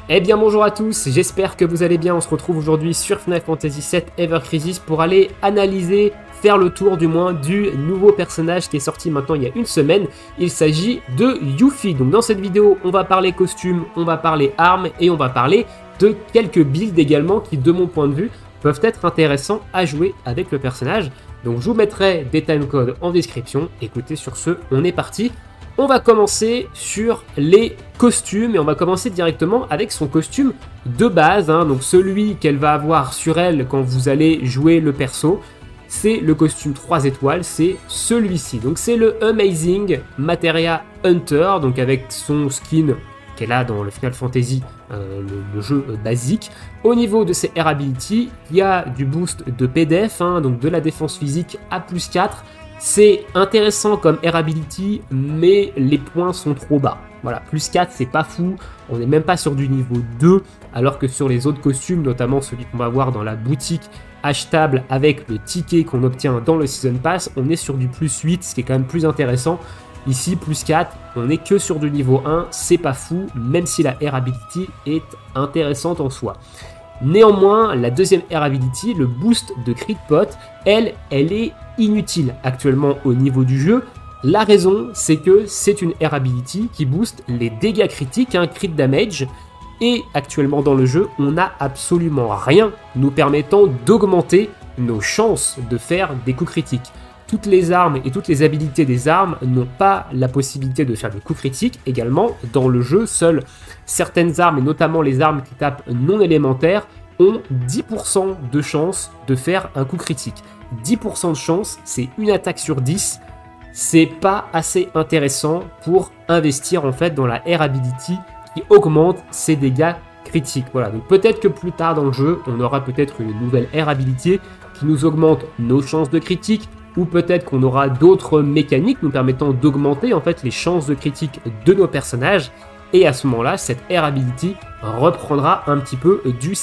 Eh bien bonjour à tous, j'espère que vous allez bien. On se retrouve aujourd'hui sur Final Fantasy VII Ever Crisis pour aller analyser, faire le tour du moins du nouveau personnage qui est sorti maintenant il y a une semaine. Il s'agit de Yuffie. Donc dans cette vidéo, on va parler costume, on va parler armes et on va parler de quelques builds également qui, de mon point de vue, peuvent être intéressants à jouer avec le personnage. Donc je vous mettrai des timecodes en description. Écoutez, sur ce, on est parti. On va commencer sur les costumes et on va commencer directement avec son costume de base, donc celui qu'elle va avoir sur elle quand vous allez jouer le perso. C'est le costume 3 étoiles, c'est celui-ci. Donc c'est le Amazing Materia Hunter, donc avec son skin qu'elle a dans le Final Fantasy, le jeu basique. Au niveau de ses Air Ability, il y a du boost de PDF, donc de la défense physique à +4. C'est intéressant comme Air Ability, mais les points sont trop bas. Voilà, +4, c'est pas fou. On n'est même pas sur du niveau 2, alors que sur les autres costumes, notamment celui qu'on va voir dans la boutique achetable avec le ticket qu'on obtient dans le Season Pass, on est sur du +8, ce qui est quand même plus intéressant. Ici, +4, on n'est que sur du niveau 1, c'est pas fou, même si la Air Ability est intéressante en soi. Néanmoins, la deuxième Air Ability, le boost de Crit Pot, elle est inutile actuellement au niveau du jeu. La raison, c'est que c'est une Air Ability qui booste les dégâts critiques, crit damage, et actuellement dans le jeu, on n'a absolument rien nous permettant d'augmenter nos chances de faire des coups critiques. Toutes les armes et toutes les habilités des armes n'ont pas la possibilité de faire des coups critiques. Également, dans le jeu, seules certaines armes, et notamment les armes qui tapent non élémentaires, ont 10% de chance de faire un coup critique. 10% de chance, c'est une attaque sur 10. C'est pas assez intéressant pour investir en fait dans la Air Ability qui augmente ses dégâts critiques. Voilà, donc peut-être que plus tard dans le jeu, on aura peut-être une nouvelle Air Ability qui nous augmente nos chances de critique, ou peut-être qu'on aura d'autres mécaniques nous permettant d'augmenter en fait les chances de critique de nos personnages. Et à ce moment-là, cette Air Ability reprendra un petit peu du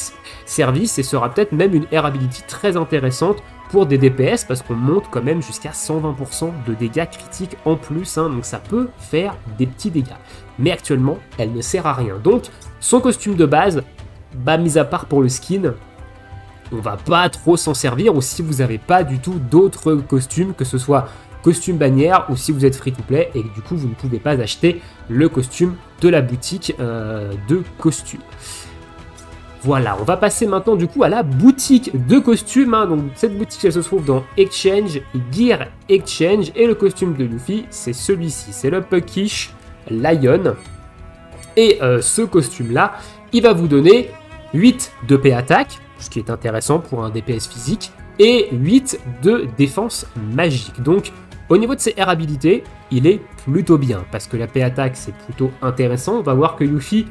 service et sera peut-être même une Air Ability très intéressante pour des DPS parce qu'on monte quand même jusqu'à 120% de dégâts critiques en plus, donc ça peut faire des petits dégâts. Mais actuellement, elle ne sert à rien. Donc, son costume de base, mis à part pour le skin, on va pas trop s'en servir, ou si vous n'avez pas du tout d'autres costumes, que ce soit costume bannière ou si vous êtes free to play et que du coup vous ne pouvez pas acheter le costume de la boutique de costumes. Voilà, on va passer maintenant du coup à la boutique de costumes. Donc cette boutique elle se trouve dans Exchange, Gear Exchange, et le costume de Yuffie c'est celui-ci, c'est le Puckish Lion. Et ce costume là, il va vous donner 8 de P attaque, ce qui est intéressant pour un DPS physique, et 8 de défense magique. Donc au niveau de ses Air habilités, il est plutôt bien, parce que la P attaque c'est plutôt intéressant. On va voir que Yuffie,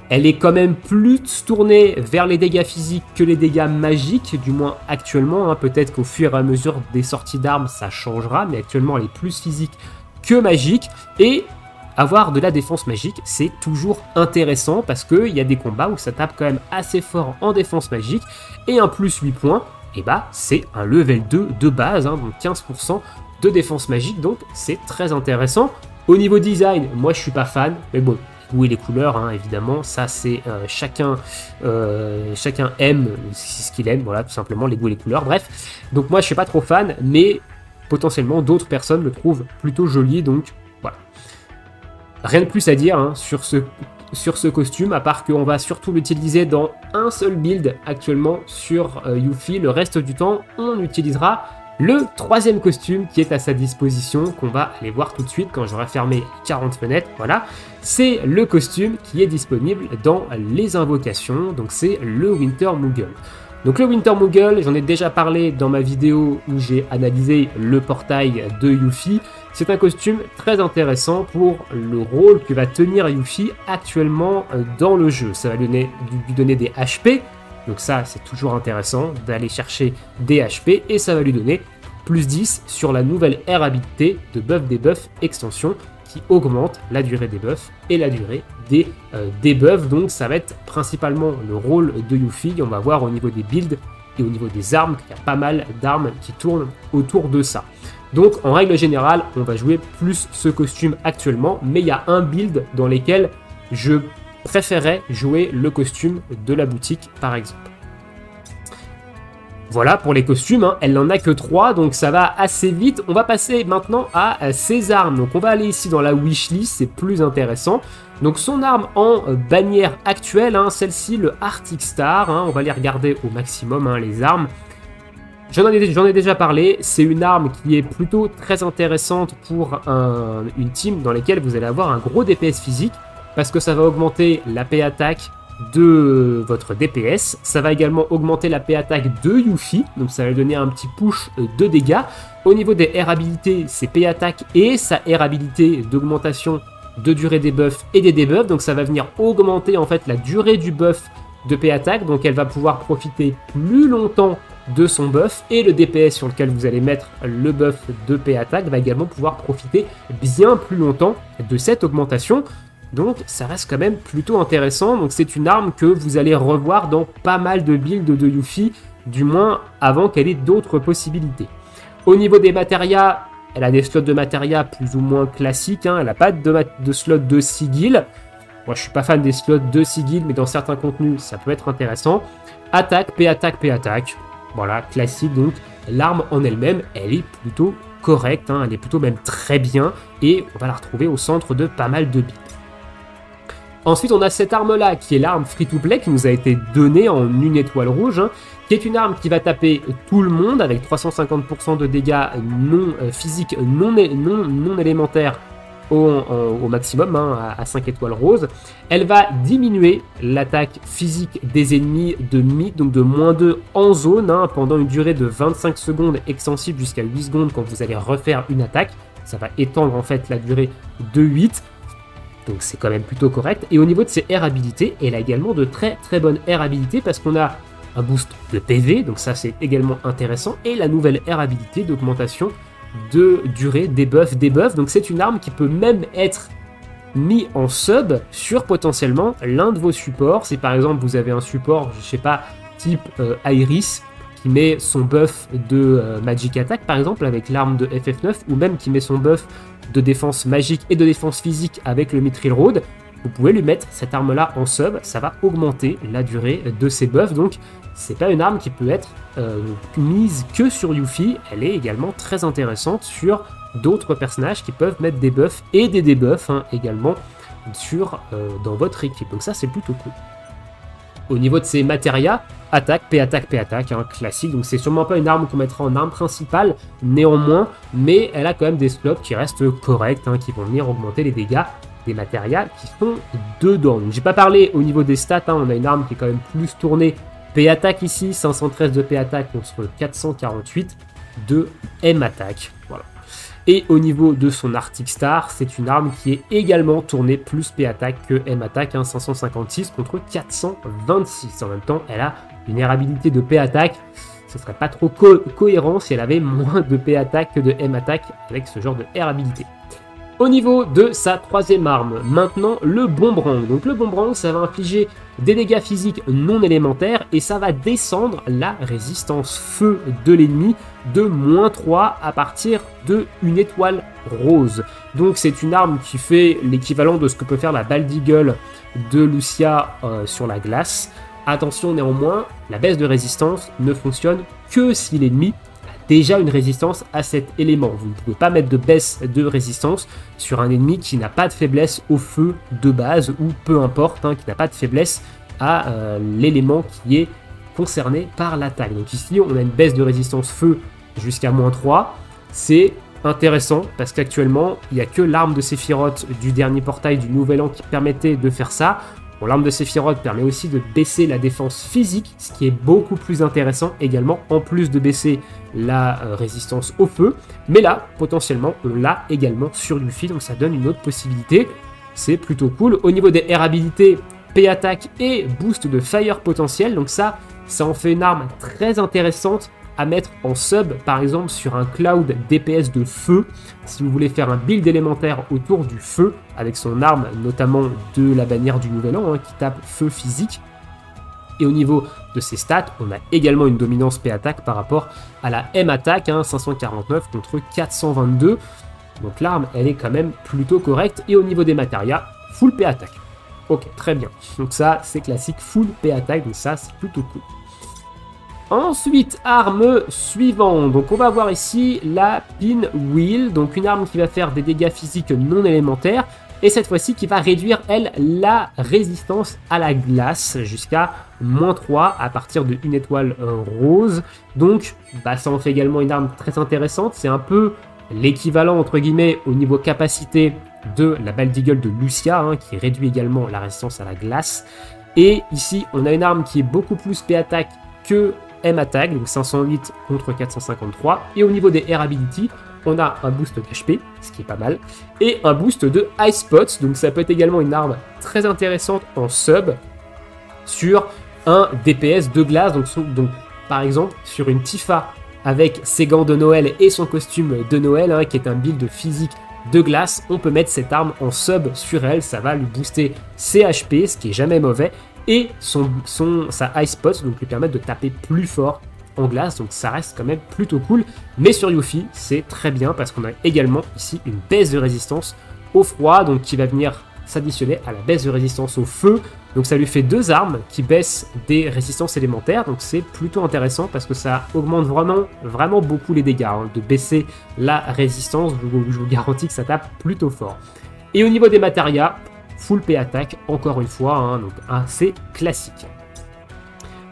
elle est quand même plus tournée vers les dégâts physiques que les dégâts magiques, du moins actuellement. Peut-être qu'au fur et à mesure des sorties d'armes ça changera, mais actuellement elle est plus physique que magique. Et avoir de la défense magique, c'est toujours intéressant parce qu'il y a des combats où ça tape quand même assez fort en défense magique, et un plus 8 points, et c'est un level 2 de base, donc 15% de défense magique, donc c'est très intéressant. Au niveau design, moi je suis pas fan, mais bon, les goûts et les couleurs, évidemment, ça c'est chacun aime ce qu'il aime, voilà, tout simplement les goûts et les couleurs, bref. Donc moi je suis pas trop fan, mais potentiellement d'autres personnes le trouvent plutôt joli, donc voilà. Rien de plus à dire sur ce costume, à part qu'on va surtout l'utiliser dans un seul build actuellement sur Yuffie. Le reste du temps, on utilisera le troisième costume qui est à sa disposition, qu'on va aller voir tout de suite quand j'aurai fermé 40 fenêtres. Voilà, c'est le costume qui est disponible dans les invocations, donc c'est le Winter Moogle. Donc le Winter Moogle, j'en ai déjà parlé dans ma vidéo où j'ai analysé le portail de Yuffie. C'est un costume très intéressant pour le rôle que va tenir Yuffie actuellement dans le jeu. Ça va lui donner des HP, donc ça c'est toujours intéressant d'aller chercher des HP, et ça va lui donner plus 10 sur la nouvelle Air habilité de buff debuff extension qui augmente la durée des buffs et la durée des debuffs. Donc ça va être principalement le rôle de Yuffie. On va voir au niveau des builds et au niveau des armes qu'il y a pas mal d'armes qui tournent autour de ça. Donc en règle générale, on va jouer plus ce costume actuellement, mais il y a un build dans lequel je préférerait jouer le costume de la boutique par exemple. Voilà pour les costumes, hein. Elle n'en a que 3, donc ça va assez vite. On va passer maintenant à ses armes. Donc on va aller ici dans la wishlist, c'est plus intéressant. Donc son arme en bannière actuelle, hein, celle-ci, le Arctic Star, hein, on va les regarder au maximum, hein, les armes. J'en ai déjà parlé, c'est une arme qui est plutôt très intéressante pour une team dans laquelle vous allez avoir un gros DPS physique, parce que ça va augmenter la P attaque de votre DPS, ça va également augmenter la P attaque de Yuffie, donc ça va lui donner un petit push de dégâts. Au niveau des R habilités, c'est P attaque et sa R habilité d'augmentation de durée des buffs et des debuffs, donc ça va venir augmenter en fait la durée du buff de P attaque, donc elle va pouvoir profiter plus longtemps de son buff, et le DPS sur lequel vous allez mettre le buff de P attaque va également pouvoir profiter bien plus longtemps de cette augmentation. Donc ça reste quand même plutôt intéressant. Donc c'est une arme que vous allez revoir dans pas mal de builds de Yuffie, du moins avant qu'elle ait d'autres possibilités. Au niveau des matérias, elle a des slots de matérias plus ou moins classiques, hein. Elle n'a pas de slot de sigil. Moi je suis pas fan des slots de sigil, mais dans certains contenus ça peut être intéressant. Attaque, P attaque, P attaque. Voilà, classique. Donc l'arme en elle-même, elle est plutôt correcte, hein. Elle est plutôt même très bien, et on va la retrouver au centre de pas mal de builds. Ensuite, on a cette arme-là, qui est l'arme free-to-play, qui nous a été donnée en une étoile rouge, hein, qui est une arme qui va taper tout le monde, avec 350% de dégâts non physiques, non élémentaires au maximum, hein, à 5 étoiles roses. Elle va diminuer l'attaque physique des ennemis de mid, donc de -2 en zone, hein, pendant une durée de 25 secondes, extensible jusqu'à 8 secondes quand vous allez refaire une attaque. Ça va étendre en fait la durée de 8. Donc c'est quand même plutôt correct. Et au niveau de ses R habilités, elle a également de très très bonnes R habilités, parce qu'on a un boost de PV, donc ça c'est également intéressant, et la nouvelle R habilité d'augmentation de durée des buffs. Donc c'est une arme qui peut même être mise en sub sur potentiellement l'un de vos supports. Si par exemple vous avez un support, je sais pas, type Iris, qui met son buff de Magic Attack par exemple avec l'arme de FF9, ou même qui met son buff de défense magique et de défense physique avec le Mithril Road, vous pouvez lui mettre cette arme là en sub, ça va augmenter la durée de ses buffs. Donc c'est pas une arme qui peut être mise que sur Yuffie, elle est également très intéressante sur d'autres personnages qui peuvent mettre des buffs et des debuffs, hein, également dans votre équipe, donc ça c'est plutôt cool. Au niveau de ses matérias, attaque, P attaque, hein, classique, donc c'est sûrement pas une arme qu'on mettra en arme principale, néanmoins, mais elle a quand même des slots qui restent corrects, hein, qui vont venir augmenter les dégâts des matérias qui sont dedans. J'ai pas parlé au niveau des stats, hein, on a une arme qui est quand même plus tournée P attaque ici, 513 de P attaque contre 448 de M attaque, voilà. Et au niveau de son Arctic Star, c'est une arme qui est également tournée plus P attaque que M attaque, hein, 556 contre 426. En même temps, elle a une R habilité de P attaque. Ce serait pas trop cohérent si elle avait moins de P attaque que de M attaque avec ce genre de R habilité. Au niveau de sa troisième arme, maintenant le Boomerang. Donc le Boomerang, ça va infliger des dégâts physiques non élémentaires et ça va descendre la résistance feu de l'ennemi de -3 à partir de une étoile rose. Donc c'est une arme qui fait l'équivalent de ce que peut faire la balle d'Eagle de Lucia sur la glace. Attention néanmoins, la baisse de résistance ne fonctionne que si l'ennemi déjà une résistance à cet élément. Vous ne pouvez pas mettre de baisse de résistance sur un ennemi qui n'a pas de faiblesse au feu de base, ou peu importe, hein, qui n'a pas de faiblesse à l'élément qui est concerné par l'attaque. Donc ici, on a une baisse de résistance feu jusqu'à -3. C'est intéressant parce qu'actuellement, il n'y a que l'arme de Sephiroth du dernier portail du Nouvel An qui permettait de faire ça. Bon, l'arme de Sephiroth permet aussi de baisser la défense physique, ce qui est beaucoup plus intéressant également, en plus de baisser la résistance au feu. Mais là, potentiellement, on l'a également sur Yuffie, donc ça donne une autre possibilité. C'est plutôt cool. Au niveau des R habilités, P attaque et boost de fire potentiel, donc ça en fait une arme très intéressante à mettre en sub, par exemple sur un cloud DPS de feu, si vous voulez faire un build élémentaire autour du feu, avec son arme notamment de la bannière du Nouvel An, hein, qui tape feu physique. Et au niveau de ses stats, on a également une dominance P attaque par rapport à la M attaque, hein, 549 contre 422. Donc l'arme, elle est quand même plutôt correcte. Et au niveau des matérias, full P attaque. Ok, très bien. Donc ça, c'est classique, full P-Attack, donc ça, c'est plutôt cool. Ensuite, arme suivante. Donc on va voir ici la Pinwheel, donc une arme qui va faire des dégâts physiques non élémentaires, et cette fois-ci qui va réduire, elle, la résistance à la glace jusqu'à -3 à partir de une étoile rose. Donc ça en fait également une arme très intéressante, c'est un peu l'équivalent entre guillemets au niveau capacité de la balle d'Eagle de Lucia, hein, qui réduit également la résistance à la glace. Et ici, on a une arme qui est beaucoup plus P-Attack que M-Attack, donc 508 contre 453. Et au niveau des Air Ability, on a un boost d'HP, ce qui est pas mal, et un boost de Ice Spots, donc ça peut être également une arme très intéressante en sub sur un DPS de glace, donc par exemple sur une Tifa avec ses gants de Noël et son costume de Noël, hein, qui est un build physique de glace, on peut mettre cette arme en sub sur elle, ça va lui booster ses HP, ce qui est jamais mauvais, et sa Ice Spots, donc lui permettre de taper plus fort en glace, donc ça reste quand même plutôt cool. Mais sur Yuffie, c'est très bien parce qu'on a également ici une baisse de résistance au froid, donc qui va venir s'additionner à la baisse de résistance au feu. Donc ça lui fait deux armes qui baissent des résistances élémentaires, donc c'est plutôt intéressant parce que ça augmente vraiment beaucoup les dégâts, hein, de baisser la résistance, je vous garantis que ça tape plutôt fort. Et au niveau des matérias, full P-Attack, encore une fois, hein, donc assez classique.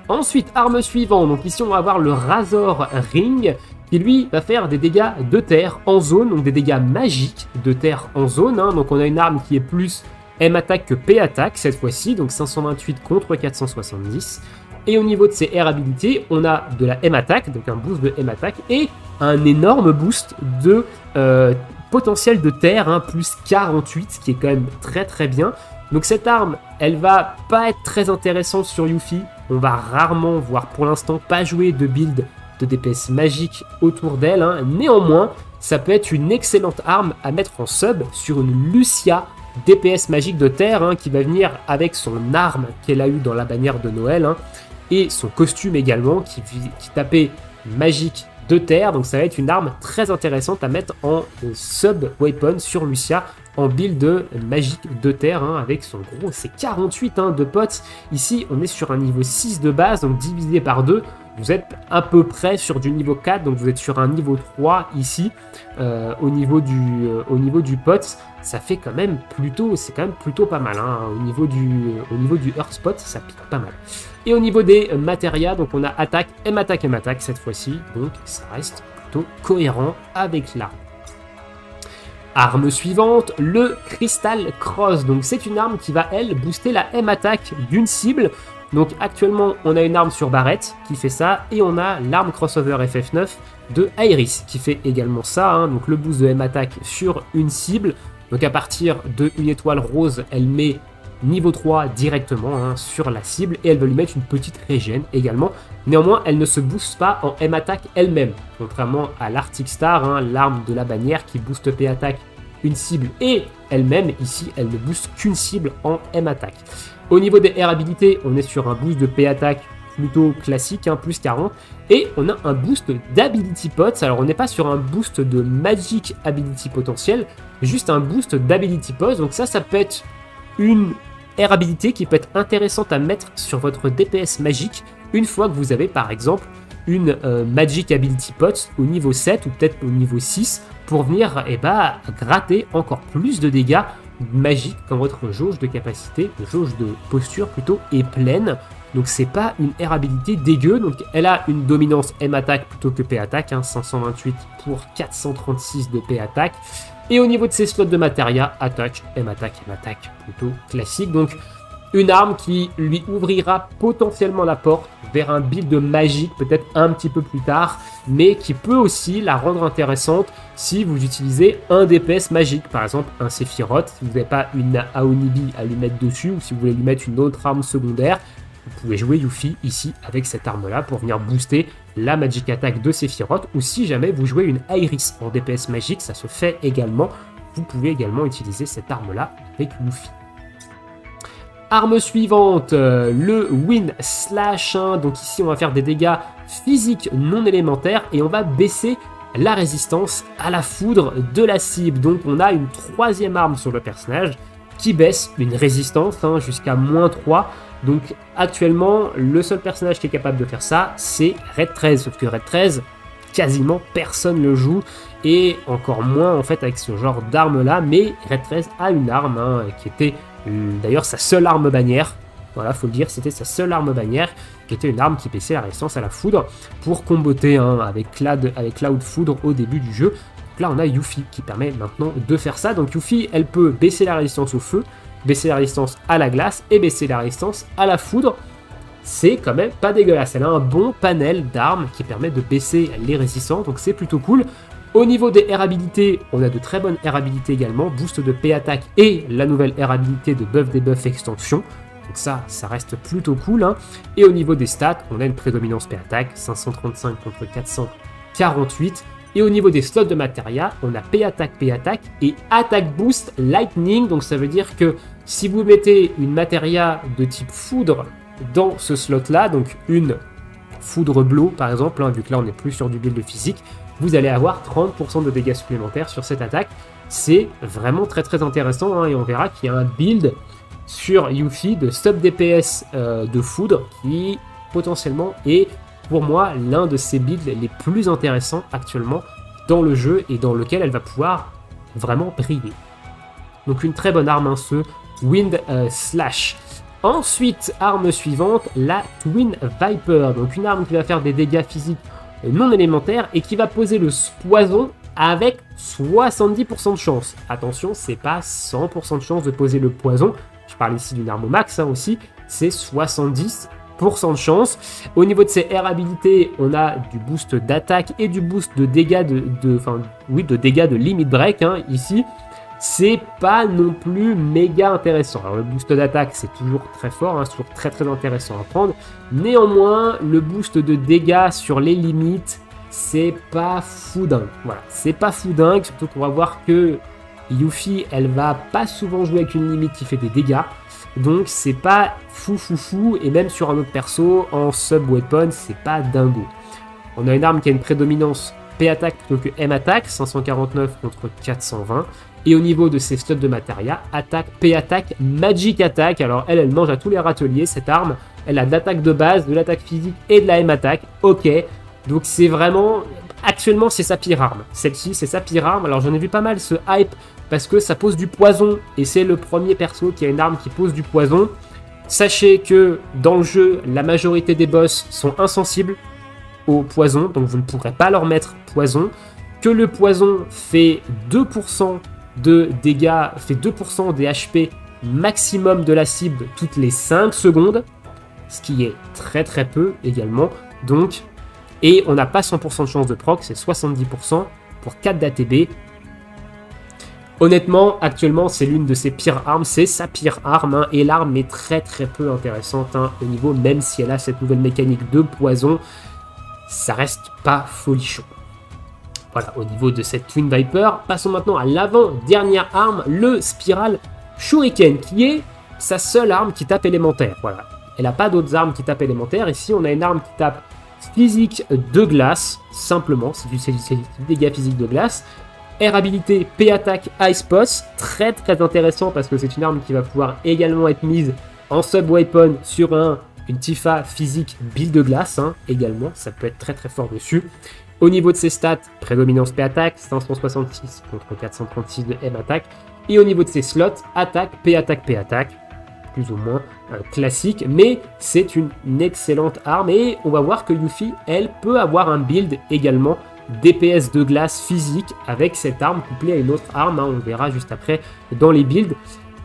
Ensuite, arme suivante, donc ici on va avoir le Razor Ring, qui lui va faire des dégâts de terre en zone, donc des dégâts magiques de terre en zone, hein. Donc on a une arme qui est plus M-Attack que P-Attack cette fois-ci, donc 528 contre 470. Et au niveau de ses Air Ability, on a de la M-Attack, donc un boost de M-Attack, et un énorme boost de potentiel de terre, hein, plus 48, ce qui est quand même très bien. Donc cette arme, elle va pas être très intéressante sur Yuffie, on va rarement, voire pour l'instant, pas jouer de build de DPS magique autour d'elle, hein. Néanmoins, ça peut être une excellente arme à mettre en sub sur une Lucia DPS magique de terre, hein, qui va venir avec son arme qu'elle a eue dans la bannière de Noël, hein, et son costume également qui tapait magique de terre, donc ça va être une arme très intéressante à mettre en sub weapon sur Lucia en build magique de terre, hein, avec son gros, c'est 48 hein, de potes. Ici on est sur un niveau 6 de base, donc divisé par 2, vous êtes à peu près sur du niveau 4, donc vous êtes sur un niveau 3 ici, au niveau du pote, ça fait quand même plutôt, c'est quand même plutôt pas mal, hein, au niveau du Earth Spot, ça pique pas mal. Et au niveau des matérias, donc on a attaque, M-Attack cette fois-ci, donc ça reste plutôt cohérent avec l'arme. Arme suivante, le Crystal Cross, donc c'est une arme qui va elle booster la M-Attack d'une cible. Donc actuellement on a une arme sur Barrett qui fait ça, et on a l'arme crossover FF9 de Iris qui fait également ça, hein, donc le boost de M-Attack sur une cible. Donc à partir de une étoile rose, elle met niveau 3 directement, hein, sur la cible, et elle va lui mettre une petite régène également. Néanmoins, elle ne se booste pas en M-Attack elle-même, contrairement à l'Arctic Star, hein, l'arme de la bannière qui booste P-Attack une cible et elle-même. Ici, elle ne booste qu'une cible en M-Attack. Au niveau des Air Ability, on est sur un boost de P-Attack plutôt classique, hein, plus 40, et on a un boost d'Ability Pots. Alors on n'est pas sur un boost de Magic Ability potentiel, juste un boost d'Ability Pots, donc ça peut être une Air Ability qui peut être intéressante à mettre sur votre DPS magique une fois que vous avez par exemple une Magic Ability Pot au niveau 7 ou peut-être au niveau 6 pour venir gratter encore plus de dégâts magiques quand votre jauge de capacité, jauge de posture plutôt, est pleine. Donc c'est pas une Air Ability dégueu, donc elle a une dominance M-Attack plutôt que P-Attack, hein, 528 pour 436 de P-Attack. Et au niveau de ses slots de matéria, attaque, M-Attack, plutôt classique. Donc une arme qui lui ouvrira potentiellement la porte vers un build magique peut-être un petit peu plus tard, mais qui peut aussi la rendre intéressante si vous utilisez un DPS magique, par exemple un Sephiroth, si vous n'avez pas une Aonibi à lui mettre dessus, ou si vous voulez lui mettre une autre arme secondaire. Vous pouvez jouer Yuffie ici avec cette arme-là pour venir booster la Magic Attack de Sephiroth, ou si jamais vous jouez une Iris en DPS magique, ça se fait également. Vous pouvez également utiliser cette arme-là avec Yuffie. Arme suivante, le Wind Slash, hein. Donc ici on va faire des dégâts physiques non élémentaires et on va baisser la résistance à la foudre de la cible. Donc on a une troisième arme sur le personnage qui baisse une résistance hein, jusqu'à -3. Donc actuellement, le seul personnage qui est capable de faire ça, c'est Red 13. Sauf que Red 13, quasiment personne le joue, et encore moins en fait avec ce genre d'arme là. Mais Red 13 a une arme hein, qui était d'ailleurs sa seule arme bannière. Voilà, faut le dire, c'était sa seule arme bannière, qui était une arme qui baissait la résistance à la foudre pour comboter hein, avec Cloud Foudre au début du jeu. Donc là, on a Yuffie qui permet maintenant de faire ça. Donc Yuffie, elle peut baisser la résistance au feu, baisser la résistance à la glace et baisser la résistance à la foudre. C'est quand même pas dégueulasse. Elle a un bon panel d'armes qui permet de baisser les résistances, donc c'est plutôt cool. Au niveau des air habilités, on a de très bonnes air habilités également, boost de P-Attack et la nouvelle air habilité de buff debuff extension. Donc ça reste plutôt cool. Hein. Et au niveau des stats, on a une prédominance P-Attack, 535 contre 448. Et au niveau des slots de Materia, on a P-Attack et Attack Boost Lightning. Donc ça veut dire que si vous mettez une Materia de type foudre dans ce slot-là, donc une foudre blow par exemple, hein, vu que là on n'est plus sur du build physique, vous allez avoir 30% de dégâts supplémentaires sur cette attaque. C'est vraiment très très intéressant hein, et on verra qu'il y a un build sur Yuffie de sub DPS de foudre qui potentiellement est pour moi l'un de ces builds les plus intéressants actuellement dans le jeu et dans lequel elle va pouvoir vraiment briller. Donc une très bonne arme hein, ce Wind Slash. Ensuite, arme suivante, la Twin Viper, donc une arme qui va faire des dégâts physiques non élémentaires et qui va poser le poison avec 70% de chance. Attention, c'est pas 100% de chance de poser le poison. Je parle ici d'une arme au max hein, aussi, c'est 70% de chance. Au niveau de ses air habilités, on a du boost d'attaque et du boost de dégâts de dégâts de limit break hein, ici. C'est pas non plus méga intéressant. Alors le boost d'attaque c'est toujours très fort, hein, c'est toujours très très intéressant à prendre. Néanmoins, le boost de dégâts sur les limites, c'est pas fou dingue. Voilà, c'est pas fou dingue, surtout qu'on va voir que Yuffie, elle va pas souvent jouer avec une limite qui fait des dégâts. Donc c'est pas fou, et même sur un autre perso, en sub-weapon, c'est pas dingo. On a une arme qui a une prédominance P-Attack plutôt que M-Attack, 549 contre 420. Et au niveau de ses slots de Materia, attaque, P-Attack, Magic Attack. Alors elle mange à tous les râteliers, cette arme. Elle a de l'attaque de base, de l'attaque physique et de la M-Attack. Ok, donc c'est vraiment... Actuellement, c'est sa pire arme. Celle-ci, c'est sa pire arme. Alors j'en ai vu pas mal ce hype parce que ça pose du poison. Et c'est le premier perso qui a une arme qui pose du poison. Sachez que dans le jeu, la majorité des boss sont insensibles au poison. Donc vous ne pourrez pas leur mettre poison. Que le poison fait 2% de dégâts, fait 2% des HP maximum de la cible toutes les 5 secondes. Ce qui est très très peu également. Donc... Et on n'a pas 100% de chance de proc, c'est 70% pour 4 d'ATB. Honnêtement, actuellement, c'est l'une de ses pires armes, c'est sa pire arme. Hein, et l'arme est très très peu intéressante hein, au niveau, même si elle a cette nouvelle mécanique de poison, ça reste pas folichon. Voilà, au niveau de cette Twin Viper, passons maintenant à l'avant-dernière arme, le Spiral Shuriken, qui est sa seule arme qui tape élémentaire. Voilà, elle n'a pas d'autres armes qui tapent élémentaire. Ici, on a une arme qui tape physique de glace, simplement, c'est du dégâts physique de glace. Air habilité, P-Attack, Ice Boss, très très intéressant parce que c'est une arme qui va pouvoir également être mise en sub-weapon sur une Tifa physique build de glace, hein, également, ça peut être très très fort dessus. Au niveau de ses stats, prédominance P-Attack, 566 contre 436 de M-Attack. Et au niveau de ses slots, attaque, P-Attack, P-Attack, plus ou moins classique, mais c'est une excellente arme et on va voir que Yuffie, elle peut avoir un build également DPS de glace physique avec cette arme couplée à une autre arme, hein, on verra juste après dans les builds,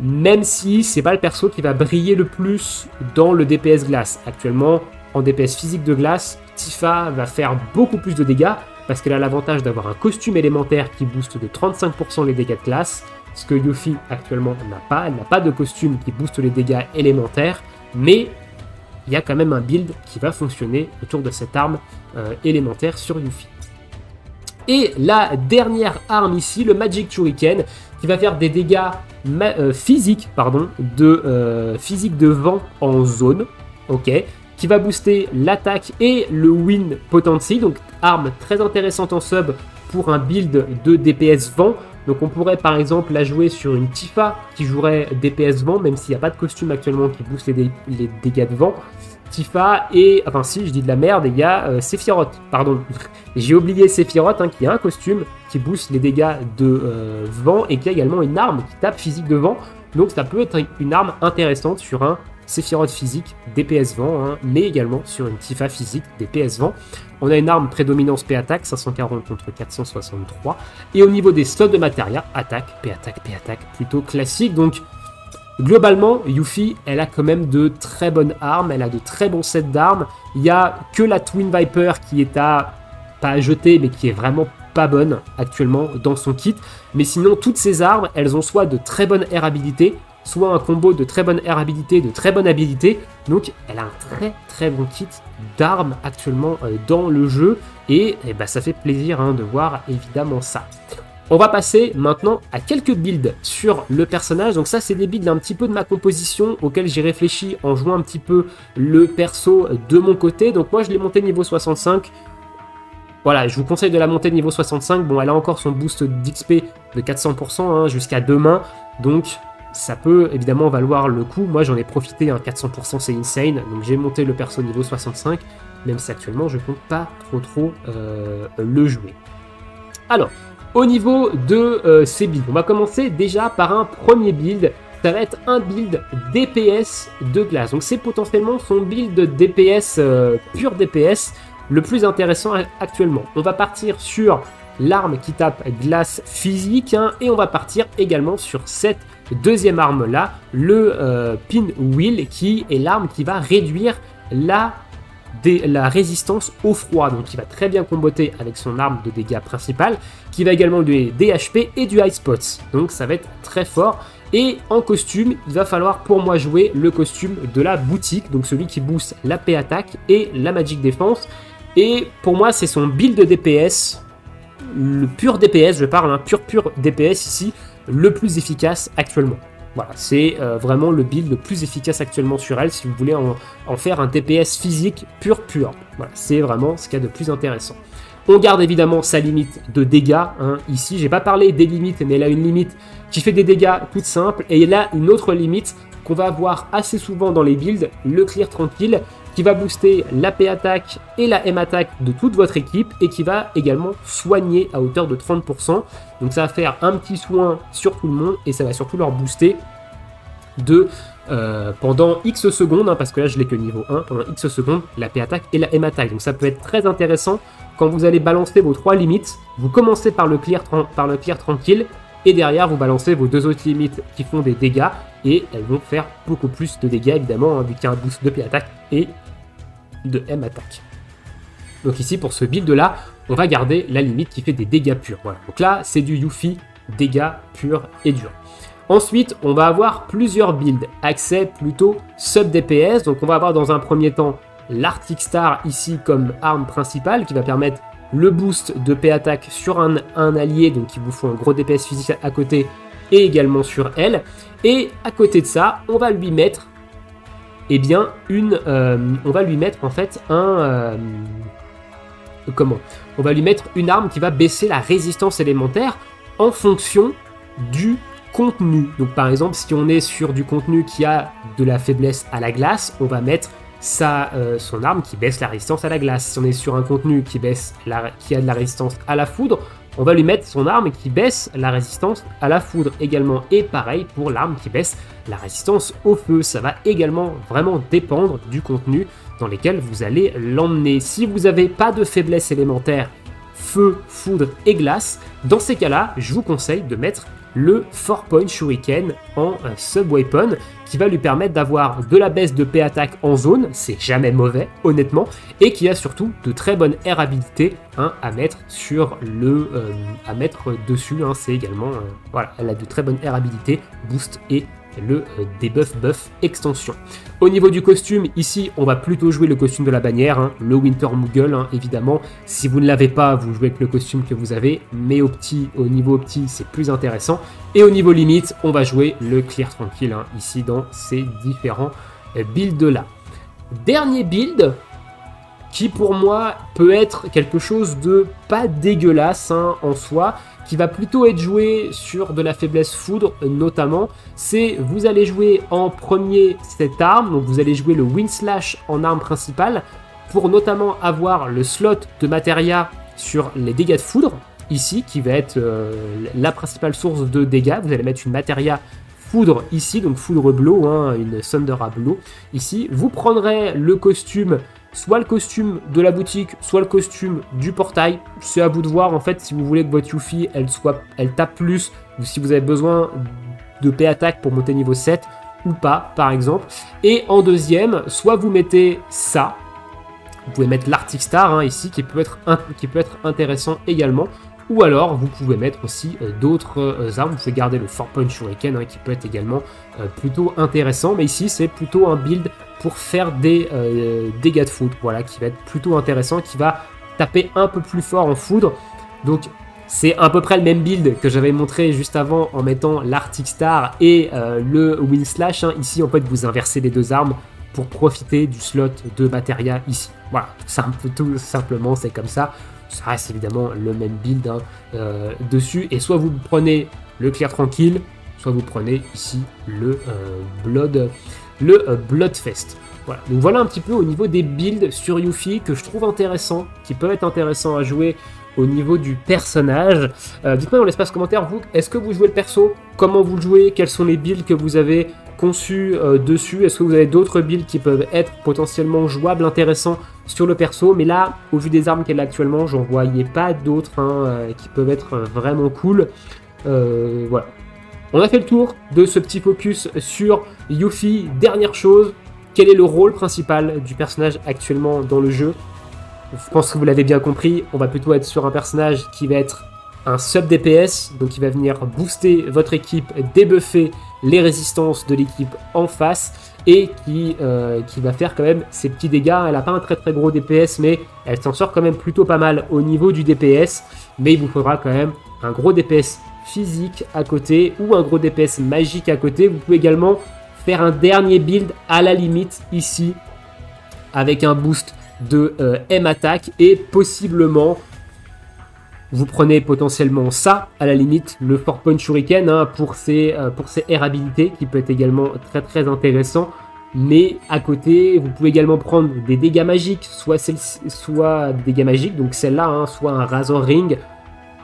même si c'est pas le perso qui va briller le plus dans le DPS glace. Actuellement, en DPS physique de glace, Tifa va faire beaucoup plus de dégâts parce qu'elle a l'avantage d'avoir un costume élémentaire qui booste de 35% les dégâts de glace, ce que Yuffie actuellement n'a pas. Elle n'a pas de costume qui booste les dégâts élémentaires, mais il y a quand même un build qui va fonctionner autour de cette arme élémentaire sur Yuffie. Et la dernière arme ici, le Magic Shuriken, qui va faire des dégâts physiques de vent en zone, ok, qui va booster l'attaque et le win potency, donc arme très intéressante en sub pour un build de DPS vent. Donc on pourrait par exemple la jouer sur une Tifa qui jouerait DPS vent, même s'il n'y a pas de costume actuellement qui booste les dégâts de vent. Tifa et... Enfin si, je dis de la merde, il y a Sephiroth, pardon. J'ai oublié Sephiroth, hein, qui a un costume qui booste les dégâts de vent et qui a également une arme qui tape physique de vent. Donc ça peut être une arme intéressante sur un Sephiroth physique DPS vent, hein, mais également sur une Tifa physique DPS vent. On a une arme prédominance P-attaque, 540 contre 463. Et au niveau des slots de matériel, attaque, P-attaque, plutôt classique. Donc globalement, Yuffie, elle a quand même de très bonnes armes, elle a de très bons sets d'armes. Il n'y a que la Twin Viper qui est pas à jeter, mais qui est vraiment pas bonne actuellement dans son kit. Mais sinon, toutes ces armes, elles ont soit de très bonnes air habilités, soit un combo de très bonne air habilité, de très bonne habilité. Donc elle a un très bon kit d'armes actuellement dans le jeu. Et ça fait plaisir de voir évidemment ça. On va passer maintenant à quelques builds sur le personnage. Donc ça, c'est des builds un petit peu de ma composition auxquels j'ai réfléchi en jouant un petit peu le perso de mon côté. Donc moi, je l'ai monté niveau 65. Voilà, je vous conseille de la monter niveau 65. Bon, elle a encore son boost d'XP de 400% jusqu'à demain. Donc ça peut évidemment valoir le coup. Moi, j'en ai profité, 400% c'est insane. Donc j'ai monté le perso niveau 65, même si actuellement, je compte pas trop le jouer. Alors, au niveau de ces builds, on va commencer déjà par un premier build. Ça va être un build DPS de glace. Donc c'est potentiellement son build DPS, pur DPS, le plus intéressant actuellement. On va partir sur l'arme qui tape glace physique, et on va partir également sur cette deuxième arme là, le Pinwheel, qui est l'arme qui va réduire la résistance au froid, donc qui va très bien comboter avec son arme de dégâts principale, qui va également lui donner des HP et du High Spots, donc ça va être très fort. Et en costume, il va falloir pour moi jouer le costume de la boutique, donc celui qui booste la P-attaque et la Magic Défense. Et pour moi, c'est son build DPS, le pur DPS, je parle, pur DPS ici, le plus efficace actuellement. Voilà, c'est vraiment le build le plus efficace actuellement sur elle, si vous voulez en faire un DPS physique pur. Voilà, c'est vraiment ce qu'il y a de plus intéressant. On garde évidemment sa limite de dégâts, ici. J'ai pas parlé des limites, mais elle a une limite qui fait des dégâts toutes simples. Et elle a une autre limite qu'on va avoir assez souvent dans les builds, le clear tranquille, qui va booster la P-attaque et la M-attaque de toute votre équipe et qui va également soigner à hauteur de 30%. Donc ça va faire un petit soin sur tout le monde et ça va surtout leur booster pendant X secondes, parce que là je l'ai que niveau 1, pendant X secondes, la P-attaque et la M-attaque. Donc ça peut être très intéressant quand vous allez balancer vos 3 limites. Vous commencez par le clear tranquille et derrière vous balancez vos 2 autres limites qui font des dégâts et elles vont faire beaucoup plus de dégâts évidemment, vu qu'il y a un boost de P-attaque et de M-attaque. Donc ici pour ce build là, on va garder la limite qui fait des dégâts purs. Voilà. Donc là c'est du Yuffie, dégâts purs et durs. Ensuite on va avoir plusieurs builds, accès plutôt sub DPS. Donc on va avoir dans un premier temps l'Arctic Star ici comme arme principale qui va permettre le boost de P-attaque sur un allié, donc qui vous faut un gros DPS physique à côté et également sur elle. Et à côté de ça, on va lui mettre on va lui mettre en fait on va lui mettre une arme qui va baisser la résistance élémentaire en fonction du contenu. Donc par exemple, si on est sur du contenu qui a de la faiblesse à la glace, on va mettre son arme qui baisse la résistance à la glace. Si on est sur un contenu qui a de la résistance à la foudre, on va lui mettre son arme qui baisse la résistance à la foudre également. Et pareil pour l'arme qui baisse la résistance au feu. Ça va également vraiment dépendre du contenu dans lequel vous allez l'emmener. Si vous n'avez pas de faiblesse élémentaire, feu, foudre et glace, dans ces cas-là, je vous conseille de mettre le 4-point Shuriken en sub-weapon qui va lui permettre d'avoir de la baisse de P-attaque en zone, c'est jamais mauvais honnêtement, et qui a surtout de très bonnes air habilités à mettre dessus, c'est également, voilà, elle a de très bonnes air habilités, boost et le debuff extension. Au niveau du costume, ici on va plutôt jouer le costume de la bannière, le Winter Moogle évidemment. Si vous ne l'avez pas, vous jouez avec le costume que vous avez, mais au niveau petit c'est plus intéressant. Et au niveau limite, on va jouer le clear tranquille ici dans ces différents builds là. Dernier build qui pour moi peut être quelque chose de pas dégueulasse hein, en soi, qui va plutôt être joué sur de la faiblesse foudre notamment. C'est vous allez jouer en premier cette arme, donc vous allez jouer le Wind Slash en arme principale, pour notamment avoir le slot de Materia sur les dégâts de foudre, ici, qui va être la principale source de dégâts. Vous allez mettre une Materia foudre ici, donc foudre blow, hein, une Thunder à blow. Ici, vous prendrez le costume, soit le costume de la boutique, soit le costume du portail. C'est à vous de voir, en fait, si vous voulez que votre Yuffie, elle tape plus, ou si vous avez besoin de P-Attack pour monter niveau 7, ou pas, par exemple. Et en deuxième, soit vous mettez ça, vous pouvez mettre l'Arctic Star hein, ici, qui peut être intéressant également. Ou alors, vous pouvez mettre aussi d'autres armes. Vous pouvez garder le 4-Point Shuriken, hein, qui peut être également plutôt intéressant. Mais ici, c'est plutôt un build pour faire des dégâts de foudre. Voilà, qui va être plutôt intéressant, qui va taper un peu plus fort en foudre. Donc, c'est à peu près le même build que j'avais montré juste avant en mettant l'Arctic Star et le Wind Slash. Hein. Ici, en fait, vous inversez les deux armes pour profiter du slot de Materia ici. Voilà, tout simplement, c'est comme ça. Ça reste évidemment le même build hein, dessus. Et soit vous prenez le Clear Tranquille, soit vous prenez ici le Bloodfest. Voilà. Donc voilà un petit peu au niveau des builds sur Yuffie que je trouve intéressant, qui peuvent être intéressants à jouer au niveau du personnage. Dites-moi dans l'espace commentaire, vous, est-ce que vous jouez le perso? Comment vous le jouez? Quels sont les builds que vous avez conçus dessus? Est-ce que vous avez d'autres builds qui peuvent être potentiellement jouables, intéressants sur le perso? Mais là, au vu des armes qu'elle a actuellement, j'en voyais pas d'autres hein, qui peuvent être vraiment cool. Voilà. On a fait le tour de ce petit focus sur Yuffie. Dernière chose, quel est le rôle principal du personnage actuellement dans le jeu? Je pense que vous l'avez bien compris, on va plutôt être sur un personnage qui va être un sub DPS, donc qui va venir booster votre équipe, débuffer les résistances de l'équipe en face, et qui va faire quand même ses petits dégâts. Elle n'a pas un très très gros DPS, mais elle s'en sort quand même plutôt pas mal au niveau du DPS, mais il vous faudra quand même un gros DPS physique à côté, ou un gros DPS magique à côté. Vous pouvez également faire un dernier build à la limite ici, avec un boost de M-Attack, et possiblement vous prenez potentiellement ça à la limite, le 4-Point Shuriken hein, pour ses air habilités, qui peut être également très très intéressant. Mais à côté, vous pouvez également prendre des dégâts magiques, soit des dégâts magiques, donc celle-là, hein, soit un Razor Ring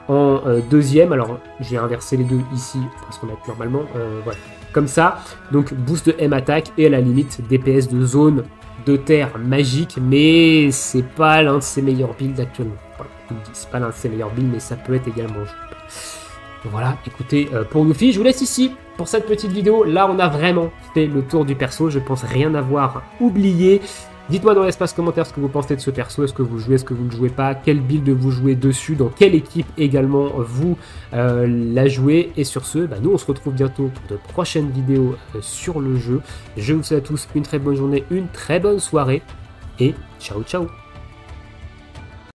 en deuxième. Alors j'ai inversé les deux ici parce qu'on a normalement voilà, comme ça. Donc boost de M-Attack et à la limite DPS de zone de terre magique, mais c'est pas l'un de ses meilleurs builds actuellement. Voilà, c'est pas l'un de ses meilleurs builds, mais ça peut être également jouable. Voilà, écoutez, pour Yuffie, je vous laisse ici pour cette petite vidéo. Là, on a vraiment fait le tour du perso. Je pense rien avoir oublié. Dites-moi dans l'espace commentaire ce que vous pensez de ce perso. Est-ce que vous jouez, est-ce que vous ne jouez pas? Quel build vous jouez dessus? Dans quelle équipe également vous la jouez? Et sur ce, nous on se retrouve bientôt pour de prochaines vidéos sur le jeu. Je vous souhaite à tous une très bonne journée, une très bonne soirée. Et ciao ciao!